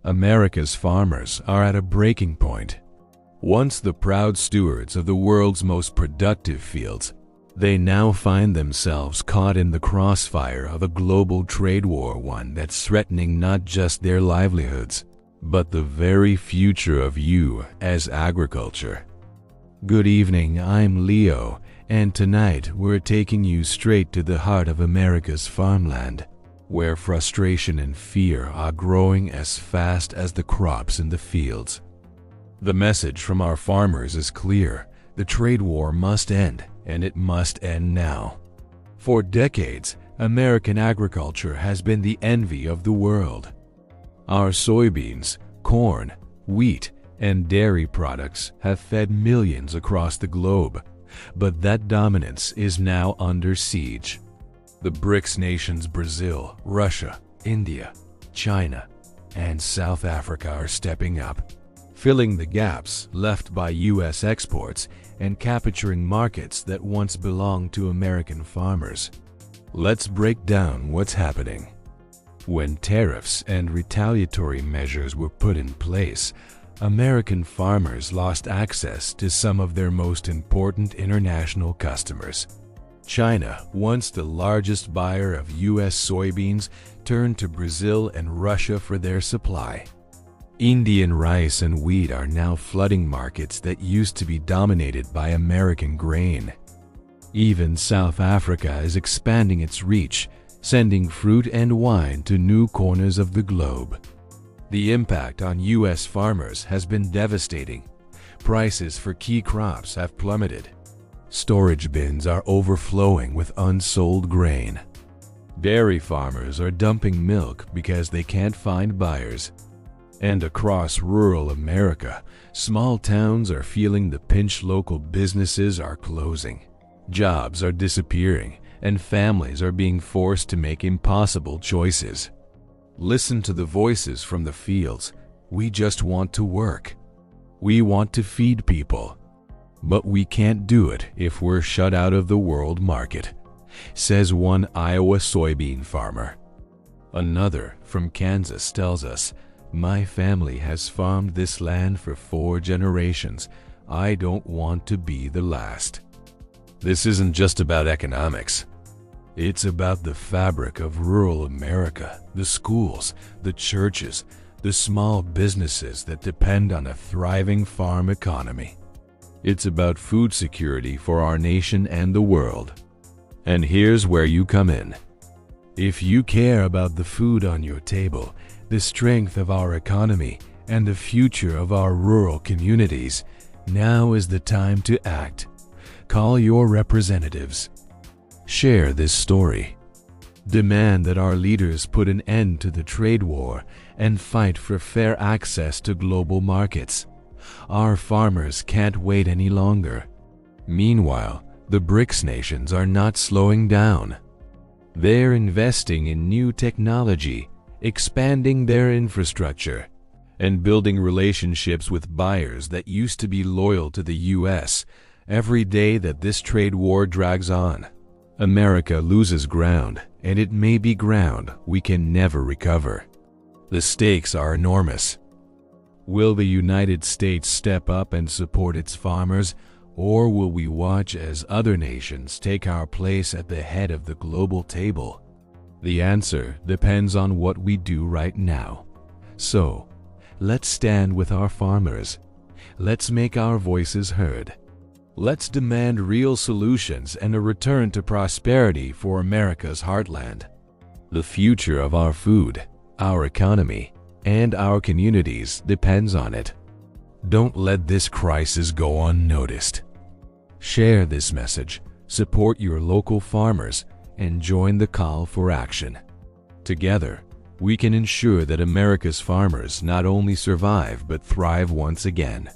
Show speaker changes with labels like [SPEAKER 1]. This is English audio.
[SPEAKER 1] America's farmers are at a breaking point. Once the proud stewards of the world's most productive fields, they now find themselves caught in the crossfire of a global trade war, one that's threatening not just their livelihoods, but the very future of you as agriculture. Good evening, I'm Leo, and tonight we're taking you straight to the heart of America's farmland, where frustration and fear are growing as fast as the crops in the fields. The message from our farmers is clear: the trade war must end, and it must end now. For decades, American agriculture has been the envy of the world. Our soybeans, corn, wheat, and dairy products have fed millions across the globe, but that dominance is now under siege. The BRICS nations Brazil, Russia, India, China, and South Africa are stepping up, filling the gaps left by U.S. exports and capturing markets that once belonged to American farmers. Let's break down what's happening. When tariffs and retaliatory measures were put in place, American farmers lost access to some of their most important international customers. China, once the largest buyer of U.S. soybeans, turned to Brazil and Russia for their supply. Indian rice and wheat are now flooding markets that used to be dominated by American grain. Even South Africa is expanding its reach, sending fruit and wine to new corners of the globe. The impact on U.S. farmers has been devastating. Prices for key crops have plummeted. Storage bins are overflowing with unsold grain. Dairy farmers are dumping milk because they can't find buyers. And across rural America, small towns are feeling the pinch. Local businesses are closing. Jobs are disappearing, and families are being forced to make impossible choices. Listen to the voices from the fields. We just want to work. We want to feed people. But we can't do it if we're shut out of the world market, says one Iowa soybean farmer. Another from Kansas tells us, "My family has farmed this land for 4 generations. I don't want to be the last." This isn't just about economics. It's about the fabric of rural America, the schools, the churches, the small businesses that depend on a thriving farm economy. It's about food security for our nation and the world. And here's where you come in. If you care about the food on your table, the strength of our economy, and the future of our rural communities, now is the time to act. Call your representatives. Share this story. Demand that our leaders put an end to the trade war and fight for fair access to global markets. Our farmers can't wait any longer. Meanwhile, the BRICS nations are not slowing down. They're investing in new technology, expanding their infrastructure, and building relationships with buyers that used to be loyal to the U.S. Every day that this trade war drags on, America loses ground, and it may be ground we can never recover. The stakes are enormous. Will the United States step up and support its farmers, or will we watch as other nations take our place at the head of the global table? The answer depends on what we do right now. So, let's stand with our farmers. Let's make our voices heard. Let's demand real solutions and a return to prosperity for America's heartland. The future of our food, our economy, and our communities depends on it. Don't let this crisis go unnoticed. Share this message, support your local farmers, and join the call for action. Together, we can ensure that America's farmers not only survive but thrive once again.